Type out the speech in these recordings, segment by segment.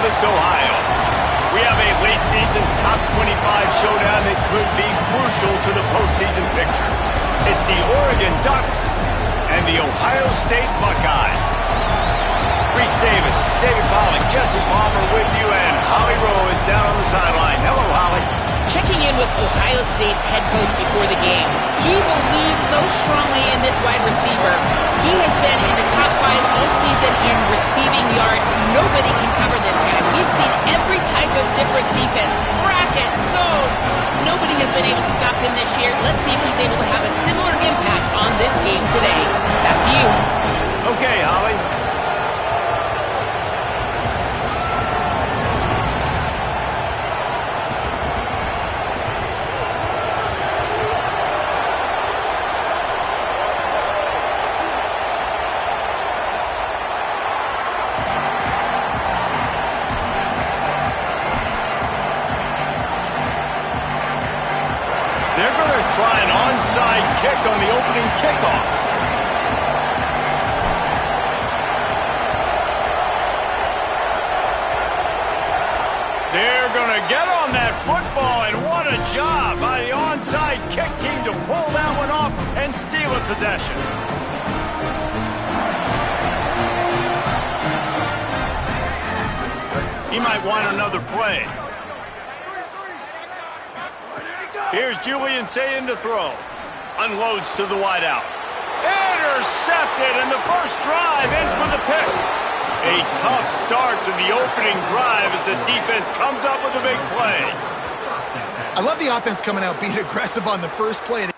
Columbus, Ohio. We have a late-season top 25 showdown that could be crucial to the postseason picture. It's the Oregon Ducks and the Ohio State Buckeyes. Reese Davis, David Pollock, Jesse Palmer with you, and Holly Rowe is down on the sideline. Hello, Holly. Checking in with Ohio State's head coach before the game. He believes so strongly in this wide receiver. He has been in the top 5 all season in receiving yards. Nobody can cover this guy. We've seen every type of different defense, bracket, zone. Nobody has been able to stop him this year. Let's see if he's able to have a similar impact on this game today. Back to you. Okay, Holly. Try an onside kick on the opening kickoff. They're going to get on that football, and what a job by the onside kick team to pull that one off and steal a possession. He might want another play. Here's Julian Sayin to throw. Unloads to the wideout. Intercepted, and the first drive ends with a pick. A tough start to the opening drive as the defense comes up with a big play. I love the offense coming out being aggressive on the first play.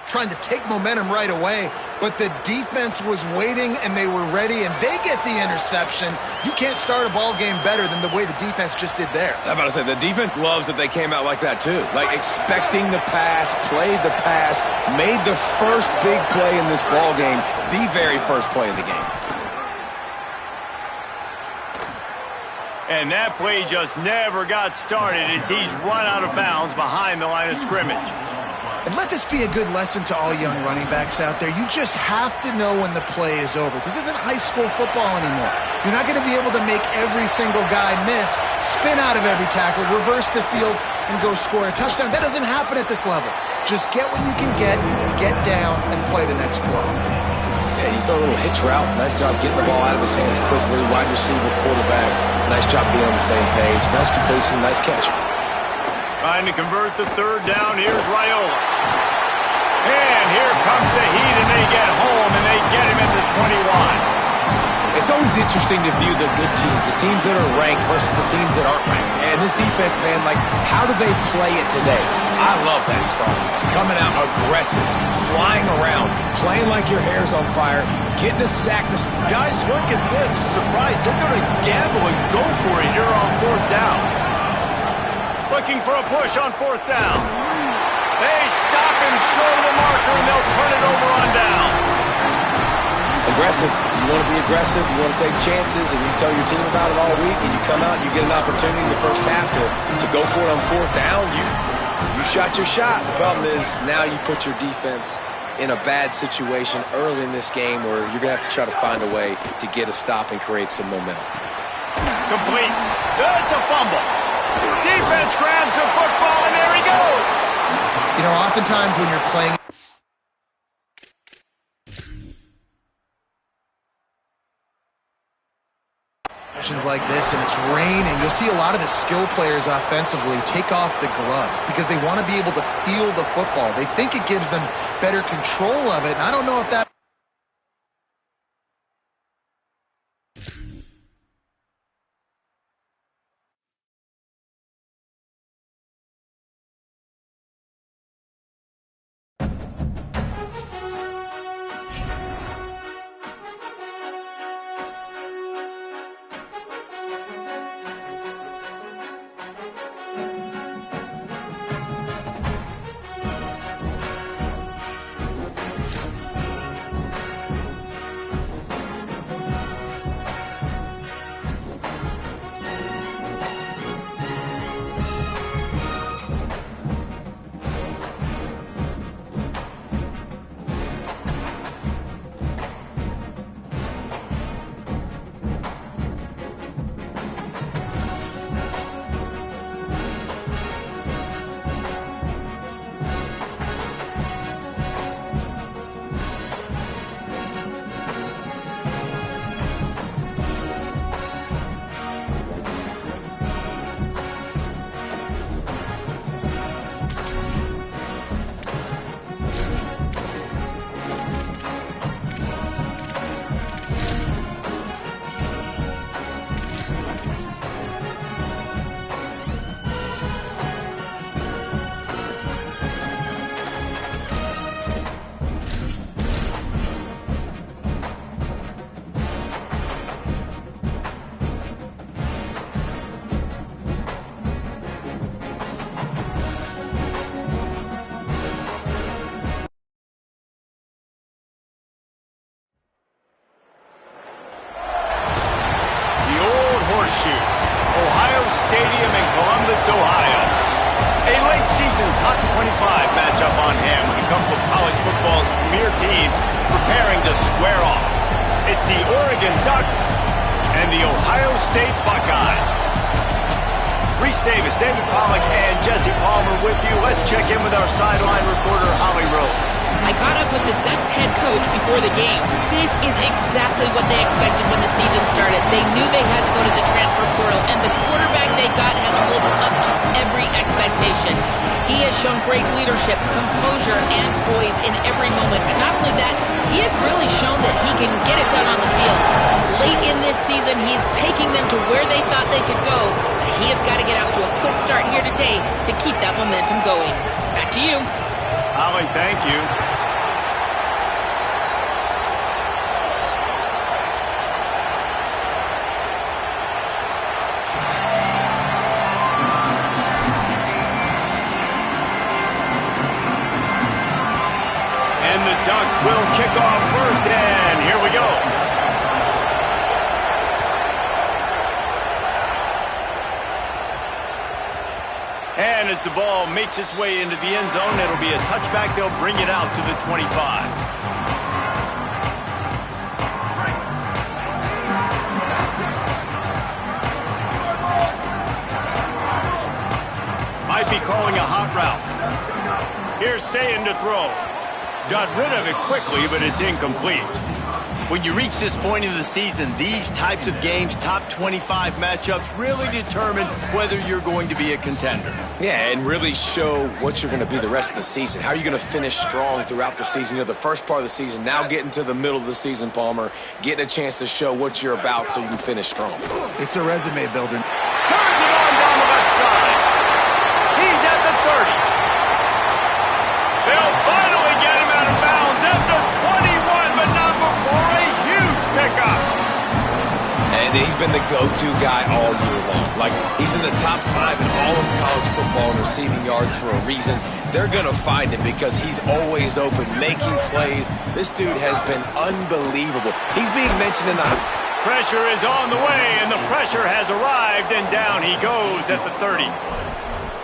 Trying to take momentum right away, but the defense was waiting and they were ready, and they get the interception. You can't start a ball game better than the way the defense just did there. I'm about to say, the defense loves that they came out like that too. Like expecting the pass, played the pass, made the first big play in this ball game, the very first play of the game. And that play just never got started as he's run out of bounds behind the line of scrimmage. And let this be a good lesson to all young running backs out there. You just have to know when the play is over, because this isn't high school football anymore. You're not going to be able to make every single guy miss, spin out of every tackle, reverse the field, and go score a touchdown. That doesn't happen at this level. Just get what you can get down, and play the next play. Yeah, you throw a little hitch route. Nice job getting the ball out of his hands quickly. Wide receiver, quarterback. Nice job being on the same page. Nice completion, nice catch. Trying to convert the third down. Here's Raiola. And here comes the heat, and they get home, and they get him at the 21. It's always interesting to view the good teams, the teams that are ranked versus the teams that aren't ranked. And this defense, man, like, how do they play it today? I love that start. Coming out aggressive, flying around, playing like your hair's on fire, getting a sack to... Guys, look at this. Surprise. They're going to gamble and go for it here on fourth down. Looking for a push on fourth down. They stop him short of the marker, and they'll turn it over on downs. Aggressive. You want to be aggressive. You want to take chances, and you tell your team about it all week, and you come out and you get an opportunity in the first half to go for it on fourth down. You shot your shot. The problem is now you put your defense in a bad situation early in this game where you're going to have to try to find a way to get a stop and create some momentum. Complete. It's a fumble. Defense grabs the football, and there he goes. You know, oftentimes when you're playing like this and it's raining, you'll see a lot of the skill players offensively take off the gloves because they want to be able to feel the football. They think it gives them better control of it, and I don't know if that... premier teams preparing to square off. It's the Oregon Ducks and the Ohio State Buckeyes. Reese Davis, David Pollack, and Jesse Palmer with you. Let's check in with our sideline reporter, Holly Rowe. I caught up with the Ducks head coach before the game. This is exactly what they expected when the season started. They knew they had to go to the transfer portal, and the quarterback they got has lived up to every expectation. He has shown great leadership, composure, and poise in every moment. And not only that, he has really shown that he can get it done on the field. Late in this season, he's taking them to where they thought they could go. He has got to get off to a quick start here today to keep that momentum going. Back to you. Holly, thank you. And the Ducks will kick off first, and here we go. And as the ball makes its way into the end zone, it'll be a touchback. They'll bring it out to the 25. Might be calling a hot route. Here's Sayin to throw. Got rid of it quickly, but it's incomplete. When you reach this point in the season, these types of games, top 25 matchups, really determine whether you're going to be a contender. Yeah, and really show what you're going to be the rest of the season. How are you going to finish strong throughout the season? You know, the first part of the season, now getting to the middle of the season, Palmer, getting a chance to show what you're about so you can finish strong. It's a resume builder. Turns it on down the left side. He's at the 30. They'll finally get him out of bounds at the 21, but not before a huge pickup. And he's been the go-to guy all year long. Like, he's in the top 5 in all of college football in receiving yards for a reason. They're going to find him because he's always open, making plays. This dude has been unbelievable. He's being mentioned in the... Pressure is on the way, and the pressure has arrived, and down he goes at the 30.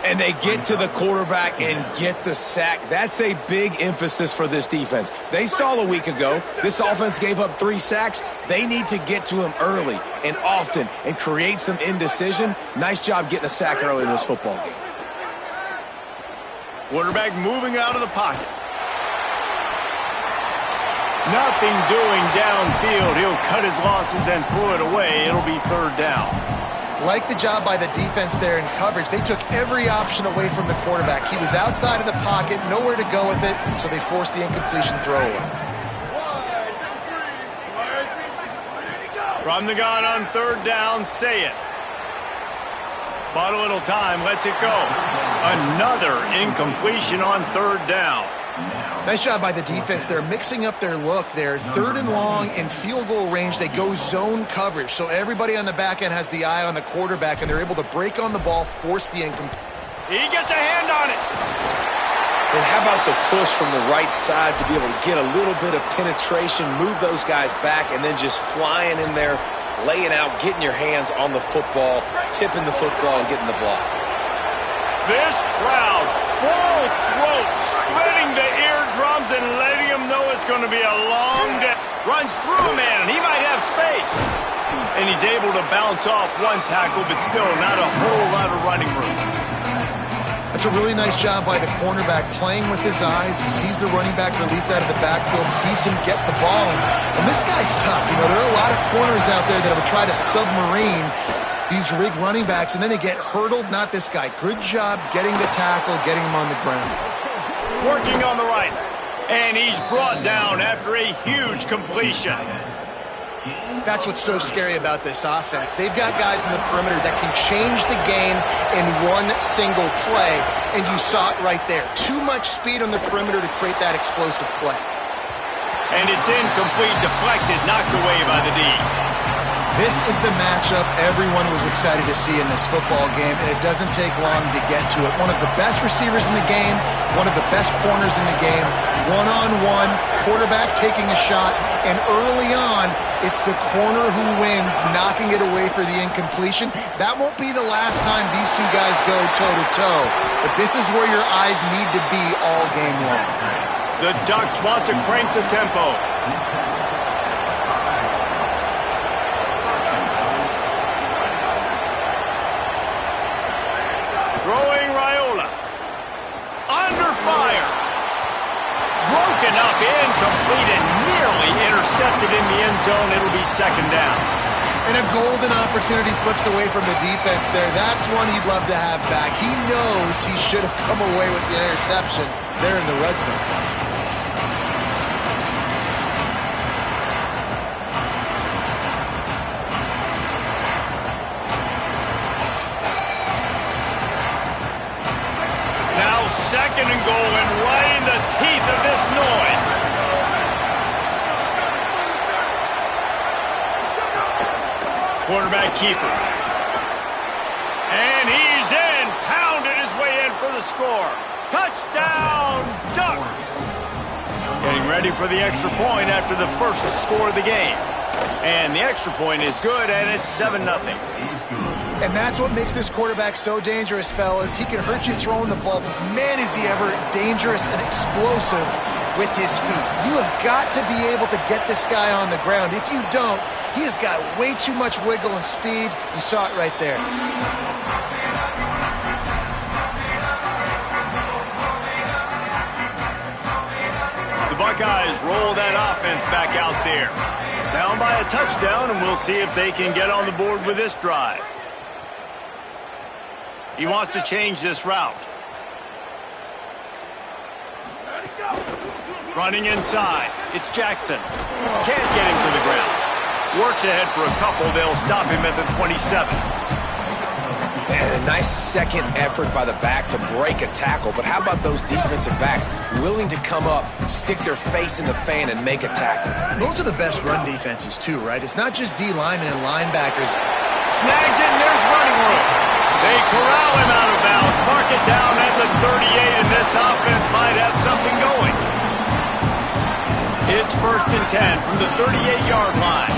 And they get to the quarterback and get the sack. That's a big emphasis for this defense. They saw a week ago, this offense gave up 3 sacks. They need to get to him early and often and create some indecision. Nice job getting a sack early in this football game. Quarterback moving out of the pocket. Nothing doing downfield. He'll cut his losses and throw it away. It'll be 3rd down. Like the job by the defense there in coverage. They took every option away from the quarterback. He was outside of the pocket, nowhere to go with it, so they forced the incompletion throw away. From the gun on 3rd down, say it. Bought a little time, lets it go. Another incompletion on 3rd down. Nice job by the defense. They're mixing up their look there. 3rd and long in field goal range. They go zone coverage. So everybody on the back end has the eye on the quarterback, and they're able to break on the ball, force the incomplete. He gets a hand on it. And how about the push from the right side to be able to get a little bit of penetration, move those guys back, and then just flying in there, laying out, getting your hands on the football, tipping the football, and getting the block. This crowd, full throat, splitting the eardrums and letting him know it's going to be a long day. Runs through a man, and he might have space. And he's able to bounce off one tackle, but still not a whole lot of running room. That's a really nice job by the cornerback, playing with his eyes. He sees the running back release out of the backfield, sees him get the ball. And this guy's tough. You know, there are a lot of corners out there that would try to submarine these rig running backs, and then they get hurdled. Not this guy. Good job getting the tackle, getting him on the ground. Working on the right. And he's brought down after a huge completion. That's what's so scary about this offense. They've got guys in the perimeter that can change the game in one single play, and you saw it right there. Too much speed on the perimeter to create that explosive play. And it's incomplete, deflected, knocked away by the D. This is the matchup everyone was excited to see in this football game, and it doesn't take long to get to it. One of the best receivers in the game, one of the best corners in the game, one-on-one, quarterback taking a shot, and early on, it's the corner who wins, knocking it away for the incompletion. That won't be the last time these two guys go toe-to-toe, but this is where your eyes need to be all game long. The Ducks want to crank the tempo. Throwing Raiola. Under fire. Broken up, incomplete, and nearly intercepted in the end zone. It'll be second down. And a golden opportunity slips away from the defense there. That's one he'd love to have back. He knows he should have come away with the interception there in the red zone. Now second and goal, and right in the teeth of this noise. Quarterback keeper. And he's in. Pounded his way in for the score. Touchdown, Ducks. Getting ready for the extra point after the first score of the game. And the extra point is good, and it's 7-0. And that's what makes this quarterback so dangerous, fellas. He can hurt you throwing the ball, but man, is he ever dangerous and explosive with his feet. You have got to be able to get this guy on the ground. If you don't, he has got way too much wiggle and speed. You saw it right there. The Buckeyes roll that offense back out there. Down by a touchdown, and we'll see if they can get on the board with this drive. He wants to change this route. Running inside. It's Jackson. Can't get him to the ground. Works ahead for a couple. They'll stop him at the 27. And a nice second effort by the back to break a tackle. But how about those defensive backs willing to come up, stick their face in the fan, and make a tackle? Those are the best run defenses, too, right? It's not just D linemen and linebackers. Snags it, and there's running room. They corral him out of bounds. Mark it down at the 38, and this offense might have something going. It's 1st and 10 from the 38-yard line.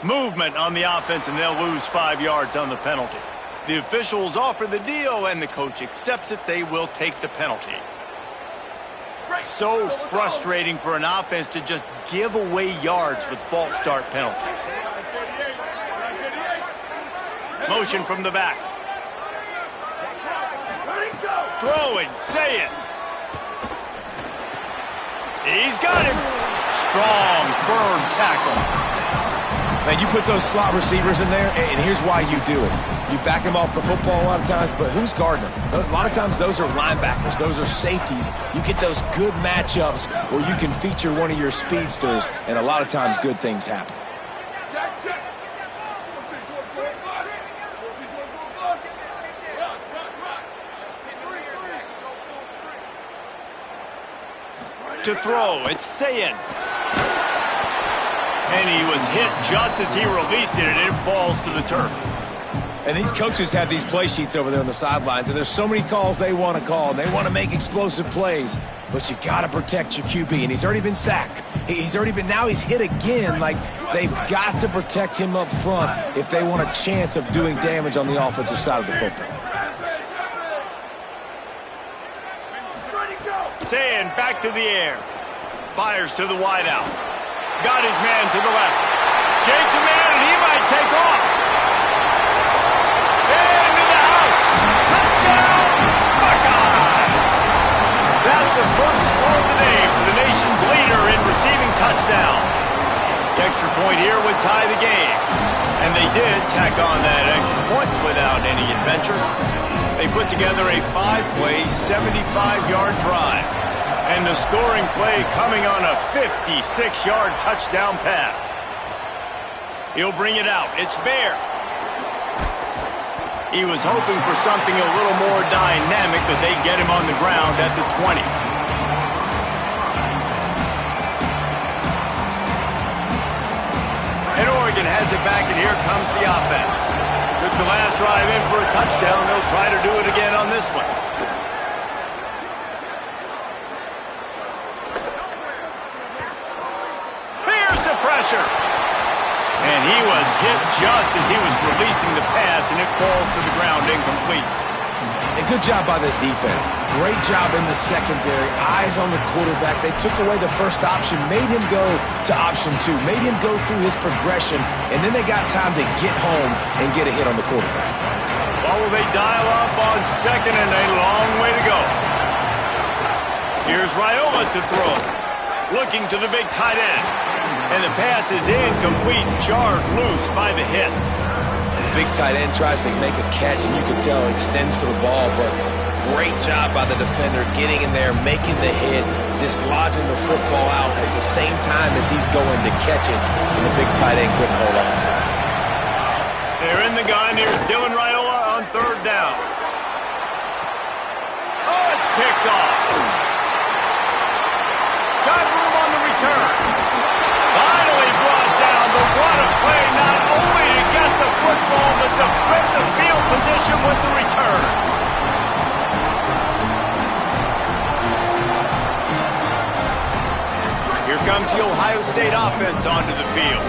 Movement on the offense, and they'll lose 5 yards on the penalty. The officials offer the deal, and the coach accepts it. They will take the penalty. So frustrating for an offense to just give away yards with false start penalties. Motion from the back. Throwing, say it. He's got him. Strong, firm tackle. Man, you put those slot receivers in there, and here's why you do it. You back them off the football a lot of times, but who's guarding them? A lot of times those are linebackers. Those are safeties. You get those good matchups where you can feature one of your speedsters, and a lot of times good things happen. To throw, it's Sayin. And he was hit just as he released it, and it falls to the turf. And these coaches have these play sheets over there on the sidelines, and there's so many calls they want to call, and they want to make explosive plays, but you got to protect your QB, and he's already been sacked. Now he's hit again. Like, they've got to protect him up front if they want a chance of doing damage on the offensive side of the football. Sayin back to the air. Fires to the wideout. Got his man to the left. Shakes a man, and he might take off. Into the house. Touchdown, Buckeye. That's the first score of the day for the nation's leader in receiving touchdowns. The extra point here would tie the game. And they did tack on that extra point without any adventure. They put together a 5-play, 75-yard drive. And the scoring play coming on a 56-yard touchdown pass. He'll bring it out. It's Bear. He was hoping for something a little more dynamic, but they get him on the ground at the 20. And Oregon has it back, and here comes the offense. Took the last drive in for a touchdown. They'll try to do it again on this one. Here's the pressure. And he was hit just as he was releasing the pass, and it falls to the ground incomplete. And good job by this defense. Great job in the secondary. Eyes on the quarterback. They took away the first option, made him go to option 2, made him go through his progression, and then they got time to get home and get a hit on the quarterback. Well, will they dial up on second, and a long way to go. Here's Raiola to throw. Looking to the big tight end. And the pass is incomplete, jarred loose by the hit. The big tight end tries to make a catch, and you can tell he extends for the ball, but great job by the defender getting in there, making the hit, dislodging the football out at the same time as he's going to catch it, and the big tight end couldn't hold on to it. They're in the gun. Here's Dylan Raiola on third down. Oh, it's picked off. Got room on the return. Finally brought down, but what a play, not only to get the football, but to flip the field position with the return. Here comes the Ohio State offense onto the field.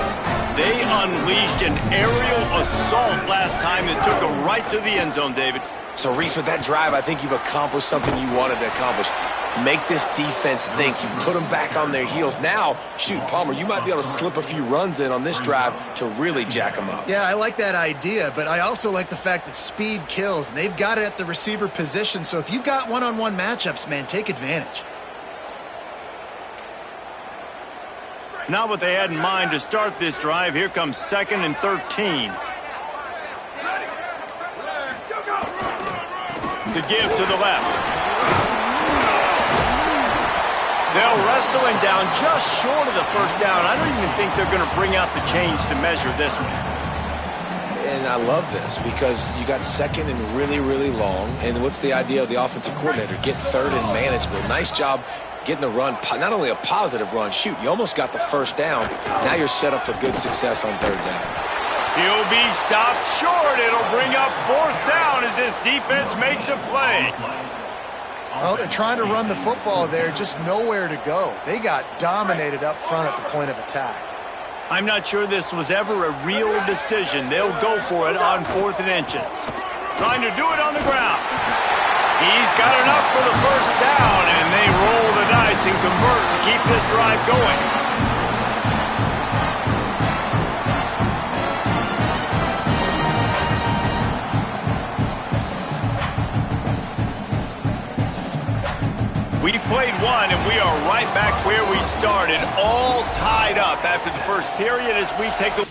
They unleashed an aerial assault last time that took them right to the end zone, David. So, Reese, with that drive, I think you've accomplished something you wanted to accomplish. Make this defense think. You put them back on their heels. Now, shoot, Palmer, you might be able to slip a few runs in on this drive to really jack them up. Yeah, I like that idea, but I also like the fact that speed kills, and they've got it at the receiver position. So if you've got one-on-one matchups, man, take advantage. Not what they had in mind to start this drive. Here comes 2nd and 13. The give to the left. They'll wrestle him down just short of the first down. I don't even think they're going to bring out the chains to measure this one. And I love this because you got 2nd and really, really long. And what's the idea of the offensive coordinator? Get 3rd and manageable. Nice job getting the run, not only a positive run, shoot, you almost got the first down. Now you're set up for good success on 3rd down. He'll be stopped short. It'll bring up 4th down as this defense makes a play. Well, they're trying to run the football there, just nowhere to go. They got dominated up front at the point of attack. I'm not sure this was ever a real decision. They'll go for it on 4th and inches. Trying to do it on the ground. He's got enough for the first down, and they roll the dice and convert to keep this drive going. We've played one, and we are right back where we started, all tied up after the first period as we take a